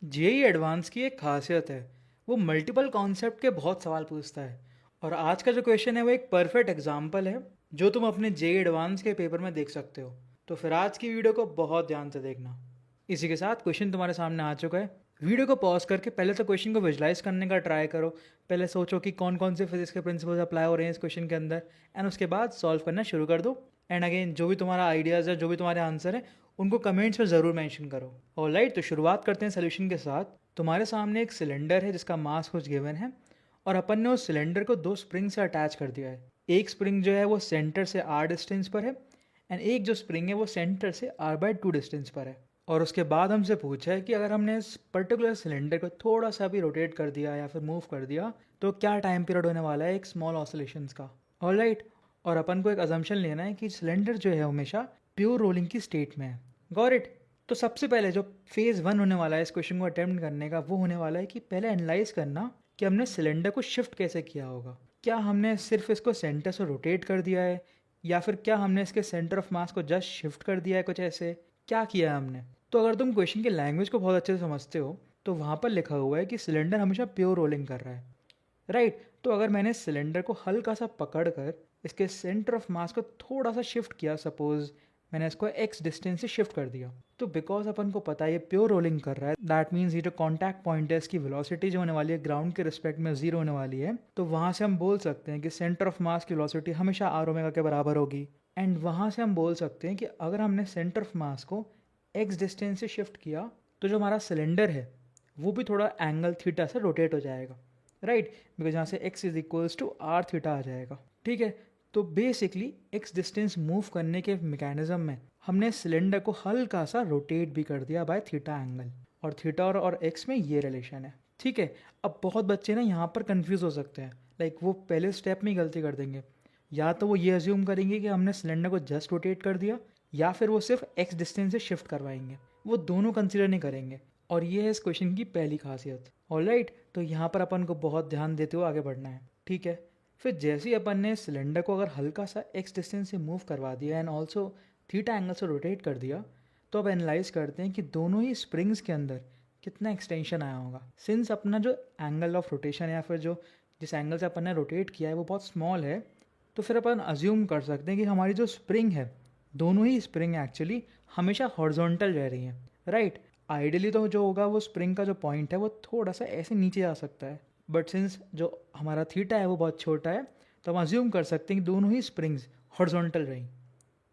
JEE advance की एक खासियत है। वो मल्टीपल कॉन्सेप्ट के बहुत सवाल पूछता है। और आज का जो क्वेश्चन है वो एक परफेक्ट एग्जाम्पल है जो तुम अपने जेई एडवांस के पेपर में देख सकते हो। तो फिर आज की वीडियो को बहुत ध्यान से देखना। इसी के साथ क्वेश्चन तुम्हारे सामने आ चुका है। वीडियो को पॉज करके पहले तो क्वेश्चन को विजुलाइज करने का ट्राई करो। पहले सोचो कि कौन कौन से फिजिक्स के प्रिंसिपल्स अप्लाई हो रहे हैं इस क्वेश्चन के अंदर, एंड उसके बाद सॉल्व करना शुरू कर दो। एंड अगेन जो भी तुम्हारा आइडियाज़ है, जो भी तुम्हारे आंसर है, उनको कमेंट्स में ज़रूर मेंशन करो। ऑलराइट, तो शुरुआत करते हैं सोल्यूशन के साथ। तुम्हारे सामने एक सिलेंडर है जिसका मास कुछ गिवन है, और अपन ने उस सिलेंडर को दो स्प्रिंग से अटैच कर दिया है। एक स्प्रिंग जो है वो सेंटर से आर डिस्टेंस पर है, एंड एक जो स्प्रिंग है वो सेंटर से r/2 डिस्टेंस पर है। और उसके बाद हमसे पूछा है कि अगर हमने इस पर्टिकुलर सिलेंडर को थोड़ा सा भी रोटेट कर दिया या फिर मूव कर दिया तो क्या टाइम पीरियड होने वाला है एक स्मॉल ऑसिलेशंस का। ऑलराइट, और अपन को एक अजम्पशन लेना है कि सिलेंडर जो है हमेशा प्योर रोलिंग की स्टेट में है। Got it. तो सबसे पहले जो फेज़ 1 होने वाला है इस क्वेश्चन को अटेम्प्ट करने का, वो होने वाला है कि पहले एनालाइज करना कि हमने सिलेंडर को शिफ्ट कैसे किया होगा। क्या हमने सिर्फ इसको सेंटर से रोटेट कर दिया है, या फिर क्या हमने इसके सेंटर ऑफ मास को जस्ट शिफ्ट कर दिया है, कुछ ऐसे क्या किया है हमने। तो अगर तुम क्वेश्चन की लैंग्वेज को बहुत अच्छे से समझते हो तो वहाँ पर लिखा हुआ है कि सिलेंडर हमेशा प्योर रोलिंग कर रहा है। राइट, तो अगर मैंने सिलेंडर को हल्का सा पकड़ कर इसके सेंटर ऑफ मास को थोड़ा सा शिफ्ट किया, सपोज मैंने इसको एक्स डिस्टेंस से शिफ्ट कर दिया, तो बिकॉज अपन को पता है ये प्योर रोलिंग कर रहा है, दैट मीन्स ये जो कॉन्टैक्ट पॉइंट है इसकी वेलोसिटी जो होने वाली है ग्राउंड के रिस्पेक्ट में जीरो होने वाली है। तो वहाँ से हम बोल सकते हैं कि सेंटर ऑफ मास की वेलोसिटी हमेशा आर ओमेगा के बराबर होगी। एंड वहाँ से हम बोल सकते हैं कि अगर हमने सेंटर ऑफ मास को एक्स डिस्टेंस से शिफ्ट किया तो जो हमारा सिलेंडर है वो भी थोड़ा एंगल थीटा से रोटेट हो जाएगा। राइट, बिकॉज यहाँ से x is equals to r theta आ जाएगा। ठीक है, तो बेसिकली x डिस्टेंस मूव करने के मैकेनिज्म में हमने सिलेंडर को हल्का सा रोटेट भी कर दिया बाय थीटा एंगल, और थीटा और x में ये रिलेशन है। ठीक है, अब बहुत बच्चे ना यहाँ पर कंफ्यूज हो सकते हैं, लाइक वो पहले स्टेप में ही गलती कर देंगे। या तो वो ये अज्यूम करेंगे कि हमने सिलेंडर को जस्ट रोटेट कर दिया, या फिर वो सिर्फ x डिस्टेंस से शिफ्ट करवाएंगे। वो दोनों कंसिडर नहीं करेंगे, और ये है इस क्वेश्चन की पहली खासियत। ऑलराइट, तो यहाँ पर अपन को बहुत ध्यान देते हुए आगे बढ़ना है। ठीक है, फिर जैसे ही अपन ने सिलेंडर को अगर हल्का सा एक्स डिस्टेंस से मूव करवा दिया एंड ऑल्सो थीटा एंगल से रोटेट कर दिया, तो अब एनालाइज करते हैं कि दोनों ही स्प्रिंग्स के अंदर कितना एक्सटेंशन आया होगा। सिंस अपना जो एंगल ऑफ रोटेशन या फिर जो जिस एंगल से अपन ने रोटेट किया है वो बहुत स्मॉल है, तो फिर अपन अज्यूम कर सकते हैं कि हमारी जो स्प्रिंग है, दोनों ही स्प्रिंग एक्चुअली हमेशा हॉरिजॉन्टल रह रही हैं। राइट, आइडियली तो जो होगा वो स्प्रिंग का जो पॉइंट है वो थोड़ा सा ऐसे नीचे जा सकता है, बट सिंस जो हमारा थीटा है वो बहुत छोटा है, तो हम अज्यूम कर सकते हैं कि दोनों ही स्प्रिंग्स हॉरिजॉन्टल रहीं।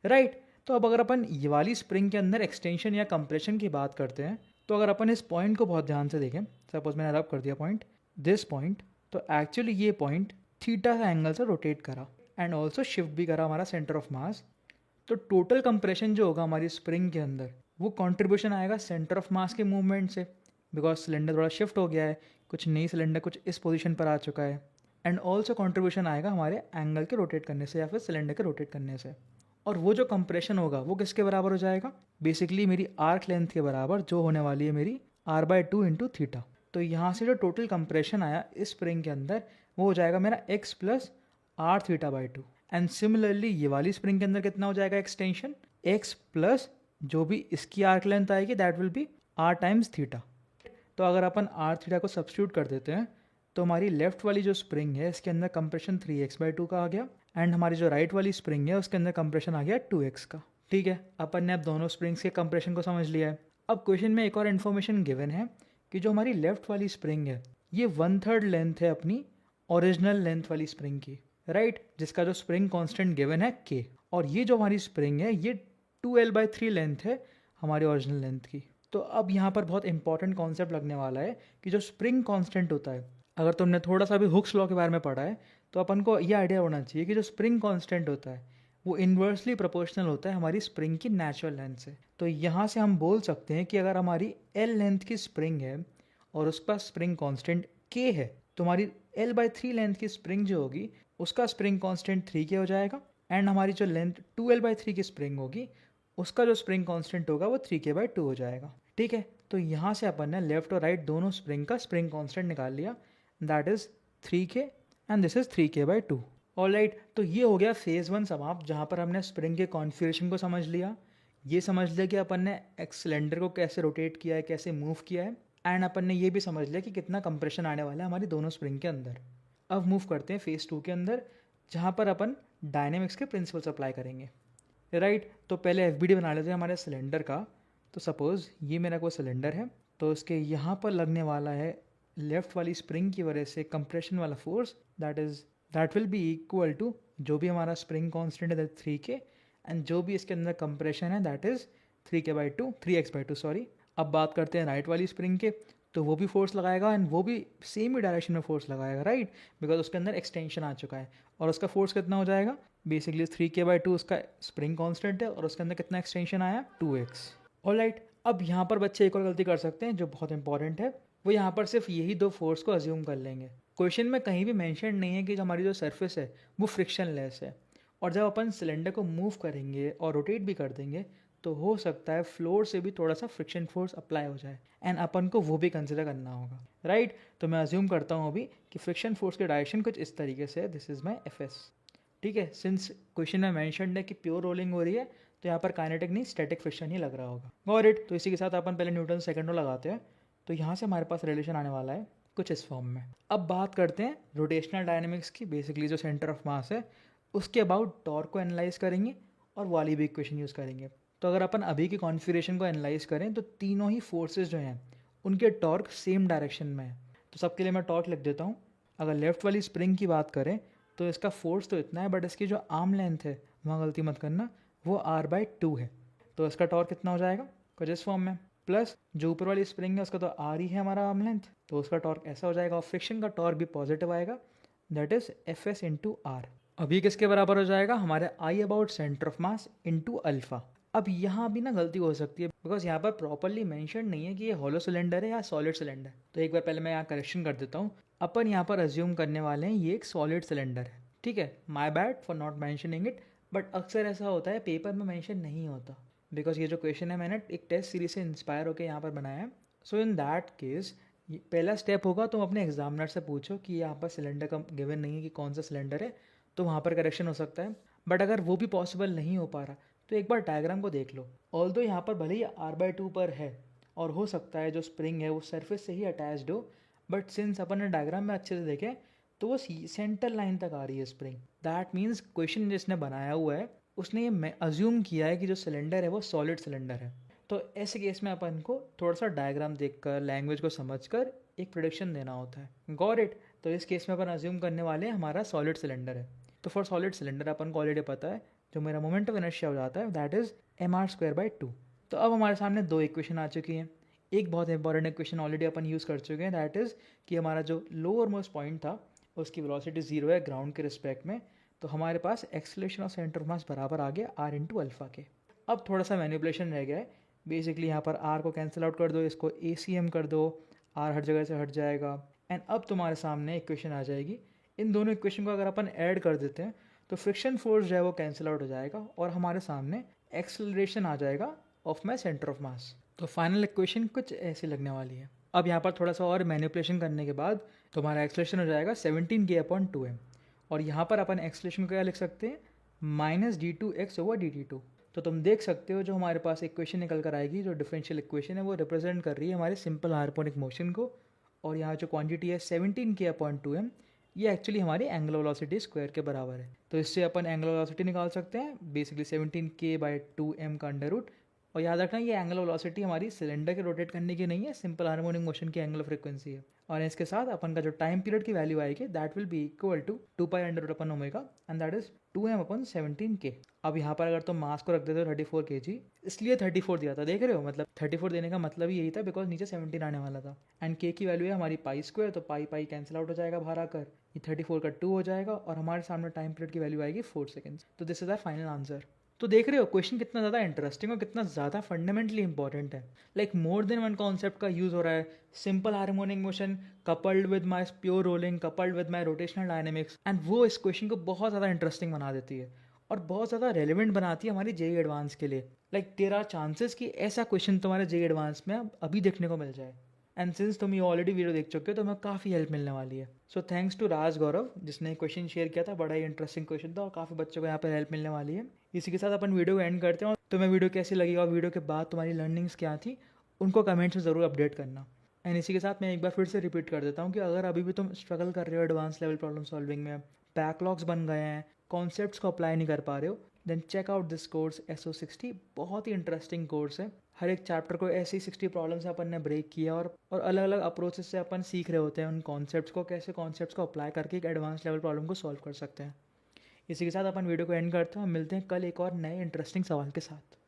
राइट, तो अब अगर अपन ये वाली स्प्रिंग के अंदर एक्सटेंशन या कंप्रेशन की बात करते हैं, तो अगर अपन इस पॉइंट को बहुत ध्यान से देखें, सपोज मैंने रब कर दिया पॉइंट, दिस पॉइंट, तो एक्चुअली ये पॉइंट थीटा एंगल से रोटेट करा एंड ऑल्सो शिफ्ट भी करा हमारा सेंटर ऑफ मास। तो टोटल कंप्रेशन जो होगा हमारी स्प्रिंग के अंदर, वो कंट्रीब्यूशन आएगा सेंटर ऑफ मास के मूवमेंट से, बिकॉज सिलेंडर थोड़ा शिफ्ट हो गया है, कुछ नई सिलेंडर कुछ इस पोजीशन पर आ चुका है। एंड ऑल्सो कंट्रीब्यूशन आएगा हमारे एंगल के रोटेट करने से या फिर सिलेंडर के रोटेट करने से। और वो जो कंप्रेशन होगा वो किसके बराबर हो जाएगा, बेसिकली मेरी आर्क लेंथ के बराबर, जो होने वाली है मेरी r/2 इंटू थीटा। तो यहाँ से जो टोटल कंप्रेशन आया इस स्प्रिंग के अंदर वो हो जाएगा मेरा x plus R theta. And similarly ये वाली स्प्रिंग के अंदर कितना हो जाएगा एक्सटेंशन, x प्लस जो भी इसकी आर्क लेंथ आएगी that will B r times theta. तो अगर अपन r थीटा को सब्स्टिट्यूट कर देते हैं तो हमारी लेफ्ट वाली जो स्प्रिंग है इसके अंदर कंप्रेशन 3x/2 का आ गया, एंड हमारी जो राइट वाली स्प्रिंग है उसके अंदर कंप्रेशन आ गया 2x का। ठीक है, अपन ने अब दोनों स्प्रिंग्स के कंप्रेशन को समझ लिया है। अब क्वेश्चन में एक और इन्फॉर्मेशन गिवन है कि जो हमारी लेफ्ट वाली स्प्रिंग है ये 1/3 लेंथ है अपनी ओरिजिनल लेंथ वाली स्प्रिंग की। राइट, जिसका जो स्प्रिंग कांस्टेंट गिवन है k, और ये जो हमारी स्प्रिंग है ये 2l/3 लेंथ है हमारी ओरिजिनल लेंथ की। तो अब यहाँ पर बहुत इंपॉर्टेंट कॉन्सेप्ट लगने वाला है कि जो स्प्रिंग कांस्टेंट होता है, अगर तुमने थोड़ा सा भी हुक्स लॉ के बारे में पढ़ा है तो अपन को ये आइडिया होना चाहिए कि जो स्प्रिंग कांस्टेंट होता है वो इन्वर्सली प्रोपोर्शनल होता है हमारी स्प्रिंग की नेचुरल लेंथ से। तो यहाँ से हम बोल सकते हैं कि अगर हमारी l लेंथ की स्प्रिंग है और उसका स्प्रिंग कांस्टेंट k है, तो हमारी l/3 लेंथ की स्प्रिंग जो होगी उसका स्प्रिंग कांस्टेंट 3k हो जाएगा, एंड हमारी जो लेंथ 2l/3 की स्प्रिंग होगी उसका जो स्प्रिंग कांस्टेंट होगा वो 3k/2 हो जाएगा। ठीक है, तो यहाँ से अपन ने लेफ्ट और राइट दोनों स्प्रिंग का स्प्रिंग कांस्टेंट निकाल लिया, that is 3k and this is 3k/2। Alright, तो ये हो गया फेज़ 1 समाप्त, जहाँ पर हमने स्प्रिंग के कॉन्फ़िगरेशन को समझ लिया, ये समझ लिया कि अपन ने सिलेंडर को कैसे रोटेट किया है, कैसे मूव किया है, एंड अपन ने ये भी समझ लिया कि कितना कंप्रेशन आने वाला है हमारी दोनों स्प्रिंग के अंदर। अब मूव करते हैं फेज़ 2 के अंदर, जहाँ पर अपन डायनेमिक्स के प्रिंसिपल्स अप्लाई करेंगे। राइट, तो पहले एफ बना लेते हैं हमारे सिलेंडर का। तो सपोज़ ये मेरा कोई सिलेंडर है, तो इसके यहाँ पर लगने वाला है लेफ्ट वाली स्प्रिंग की वजह से कंप्रेशन वाला force, that will be equal to जो भी हमारा स्प्रिंग कांस्टेंट है दैट 3K, एंड जो भी इसके अंदर कंप्रेशन है दैट इज़ 3x/2 सॉरी। अब बात करते हैं राइट वाली स्प्रिंग के, तो वो भी फोर्स लगाएगा एंड वो भी सेम ही डायरेक्शन में फोर्स लगाएगा, राइट, बिकॉज उसके अंदर एक्सटेंशन आ चुका है। और उसका फोर्स कितना हो जाएगा, बेसिकली 3K/2 उसका स्प्रिंग कांस्टेंट है और उसके अंदर कितना एक्सटेंशन आया, 2x। ऑलराइट, अब यहाँ पर बच्चे एक और गलती कर सकते हैं जो बहुत इंपॉर्टेंट है, वो यहाँ पर सिर्फ यही दो फोर्स को अज्यूम कर लेंगे। क्वेश्चन में कहीं भी मेंशन नहीं है कि जो हमारी जो सरफेस है वो फ्रिक्शनलेस है, और जब अपन सिलेंडर को मूव करेंगे और रोटेट भी कर देंगे तो हो सकता है फ्लोर से भी थोड़ा सा फ्रिक्शन फोर्स अप्लाई हो जाए, एंड अपन को वो भी कंसिडर करना होगा, राइट। तो मैं अज्यूम करता हूँ अभी कि फ्रिक्शन फोर्स के डायरेक्शन कुछ इस तरीके से है, दिस इज माई Fs, ठीक है। सिंस क्वेश्चन में मैंशनड है कि प्योर रोलिंग हो रही है, तो यहाँ पर काइनेटिक नहीं स्टैटिक फ्रिक्शन ही लग रहा होगा। Got it. तो इसी के साथ अपन पहले न्यूटन सेकंड लॉ लगाते हैं, तो यहाँ से हमारे पास रिलेशन आने वाला है कुछ इस फॉर्म में। अब बात करते हैं रोटेशनल डायनेमिक्स की, बेसिकली जो सेंटर ऑफ मास है उसके अबाउट टॉर्क को एनालाइज करेंगे और वाली भी इक्वेशन यूज़ करेंगे। तो अगर अपन अभी की कॉन्फ़िगरेशन को एनालाइज करें तो तीनों ही फोर्सेस जो हैं उनके टॉर्क सेम डायरेक्शन में है। तो सबके लिए मैं टॉर्क लिख देता हूँ। अगर लेफ्ट वाली स्प्रिंग की बात करें तो इसका फोर्स तो इतना है, बट इसकी जो आर्म लेंथ है वहाँ गलती मत करना, वो r/2 है। तो इसका टॉर्क कितना हो जाएगा कुछ इस फॉर्म में, प्लस जो ऊपर वाली स्प्रिंग है उसका तो r ही है हमारा आर्म लेंथ, तो उसका टॉर्क ऐसा हो जाएगा, और फ्रिक्शन का टॉर्क भी पॉजिटिव आएगा, that is Fs into R. अभी किसके बराबर हो जाएगा, हमारे I about centre of mass into alpha. अब यहाँ भी ना गलती हो सकती है, बिकॉज यहाँ पर प्रॉपरली मेंशन नहीं है कि ये हॉलो सिलेंडर है या सॉलिड सिलेंडर। तो एक बार पहले मैं यहाँ करेक्शन कर देता हूँ। अपन यहाँ पर अज्यूम करने वाले हैं ये एक सॉलिड सिलेंडर है, ठीक है। My bad for not mentioning it, but अक्सर ऐसा होता है पेपर में मेंशन नहीं होता, बिकॉज ये जो क्वेश्चन है मैंने एक टेस्ट सीरीज से इंस्पायर होकर यहाँ पर बनाया है। सो इन दैट केस पहला स्टेप होगा, तुम अपने एग्जामिनर से पूछो कि यहाँ पर सिलेंडर का गिवन नहीं है कि कौन सा सिलेंडर है, तो वहाँ पर करेक्शन हो सकता है। बट अगर वो भी पॉसिबल नहीं हो पा रहा तो एक बार डायग्राम को देख लो। ऑल्दो यहाँ पर भले ही r/2 पर है और हो सकता है जो स्प्रिंग है वो सरफेस से ही अटैच्ड हो, बट सिंस अपन ने डायग्राम में अच्छे से देखें तो वो सेंटर लाइन तक आ रही है स्प्रिंग। दैट मीन्स क्वेश्चन जिसने बनाया हुआ है उसने ये अज्यूम किया है कि जो सिलेंडर है वो सॉलिड सिलेंडर है। तो ऐसे केस में अपन को थोड़ा सा डायग्राम देखकर लैंग्वेज को समझकर एक प्रोडिक्शन देना होता है। Got it. तो इस केस में अपन अज्यूम करने वाले हैं हमारा सॉलिड सिलेंडर है। तो फॉर सॉलिड सिलेंडर अपन को ऑलरेडी पता है जो मेरा मोमेंट ऑफ इनर्शिया हो जाता है दैट इज mr²/2। तो अब हमारे सामने दो इक्वेशन आ चुकी हैं। एक बहुत इंपॉर्टेंट इक्वेशन ऑलरेडी अपन यूज़ कर चुके हैं, दैट इज़ कि हमारा जो लोअर मोस्ट पॉइंट था उसकी वेलोसिटी 0 है ग्राउंड के रिस्पेक्ट में, तो हमारे पास acceleration of centre of mass बराबर आ गया r इंटू अल्फा के। अब थोड़ा सा मैनिपुलेशन रह गया है, बेसिकली यहाँ पर r को कैंसिल आउट कर दो, इसको ACM कर दो, r हर जगह से हट जाएगा, एंड अब तुम्हारे सामने इक्वेशन आ जाएगी। इन दोनों इक्वेशन को अगर अपन ऐड कर देते हैं तो फ्रिक्शन फोर्स जो है वो कैंसिल आउट हो जाएगा और हमारे सामने एक्सेलरेशन आ जाएगा ऑफ माई सेंटर ऑफ मास। तो फाइनल इक्वेशन कुछ ऐसी लगने वाली है। अब यहाँ पर थोड़ा सा और मैनिपुलेशन करने के बाद तुम्हारा एक्सेलरेशन हो जाएगा 17K/2m, और यहाँ पर अपन एक्सेलरेशन को क्या लिख सकते हैं, -d2x/dt2। तो तुम देख सकते हो जो हमारे पास इक्वेशन निकल कर आएगी, जो डिफरेंशियल इक्वेशन है वो रिप्रेजेंट कर रही है हमारे सिंपल हार्मोनिक मोशन को, और यहाँ जो क्वांटिटी है 17K/2m ये एक्चुअली हमारी एंगुलर वेलोसिटी स्क्वायर के बराबर है। तो इससे अपन एंगुलर वेलोसिटी निकाल सकते हैं, बेसिकली 17K/2m का अंडर रूट। और याद रखना ये एंगुलर वेलोसिटी हमारी सिलेंडर के रोटेट करने की नहीं है, सिंपल हार्मोनिक मोशन की एंगुलर फ्रीक्वेंसी है। और इसके साथ अपन का जो टाइम पीरियड की वैल्यू आएगी that will be equal to 2π√/ω, and that is 2m/17K। अब यहाँ पर अगर तुम मास को रख देते हो 34 kg, इसलिए 34 दिया था, देख रहे हो, मतलब 34 देने का मतलब ही यही था बिकॉज नीचे 17 आने वाला था, एंड k की वैल्यू है हमारी π², तो पाई कैंसिल आउट हो जाएगा बाहर आकर, ये 34 का 2 हो जाएगा, और हमारे सामने टाइम पीरियड की वैल्यू आएगी 4 सेकेंड्स। तो this is our final answer. तो देख रहे हो क्वेश्चन कितना ज़्यादा इंटरेस्टिंग और कितना ज़्यादा फंडामेंटली इंपॉर्टेंट है। Like more than one concept का यूज़ हो रहा है, simple harmonic motion coupled with my pure rolling coupled with my rotational dynamics, and वो इस क्वेश्चन को बहुत ज़्यादा इंटरेस्टिंग बना देती है और बहुत ज़्यादा रेलिवेंट बनाती है हमारी जेईई एडवांस के लिए। लाइक देयर आर चांसेस कि ऐसा क्वेश्चन तुम्हारे जेईई एडवांस में अभी देखने को मिल जाए, एंड सिंस तुम ये ऑलरेडी वीडियो देख चुके हो तो हमें काफ़ी हेल्प मिलने वाली है। सो थैंक्स टू राज गौरव जिसने क्वेश्चन शेयर किया था, बड़ा ही इंटरेस्टिंग क्वेश्चन था और काफ़ी बच्चों को यहाँ पर हेल्प मिलने वाली है। इसी के साथ अपन वीडियो को एंड करते हैं, और तुम्हें वीडियो कैसी लगी और वीडियो के बाद तुम्हारी लर्निंग्स क्या थी उनको कमेंट्स में ज़रूर अपडेट करना। एंड इसी के साथ मैं एक बार फिर से रिपीट कर देता हूँ कि अगर अभी भी तुम स्ट्रगल कर रहे हो एडवांस लेवल प्रॉब्लम सॉल्विंग में, बैकलॉग्स बन गए हैं, कॉन्सेप्ट्स को अप्लाई नहीं कर पा रहे हो, then check out this course SO60। बहुत ही इंटरेस्टिंग कोर्स है। हर एक चैप्टर को ऐसी 60 प्रॉब्लम्स अपन ने ब्रेक किया और अलग अलग अप्रोचेस से अपन सीख रहे होते हैं उन कॉन्सेप्ट्स को, कैसे कॉन्सेप्ट्स को अप्लाई करके एक एडवांस लेवल प्रॉब्लम को सॉल्व कर सकते हैं। इसी के साथ अपन वीडियो को एंड करते हैं और मिलते हैं कल एक और नए इंटरेस्टिंग सवाल के साथ।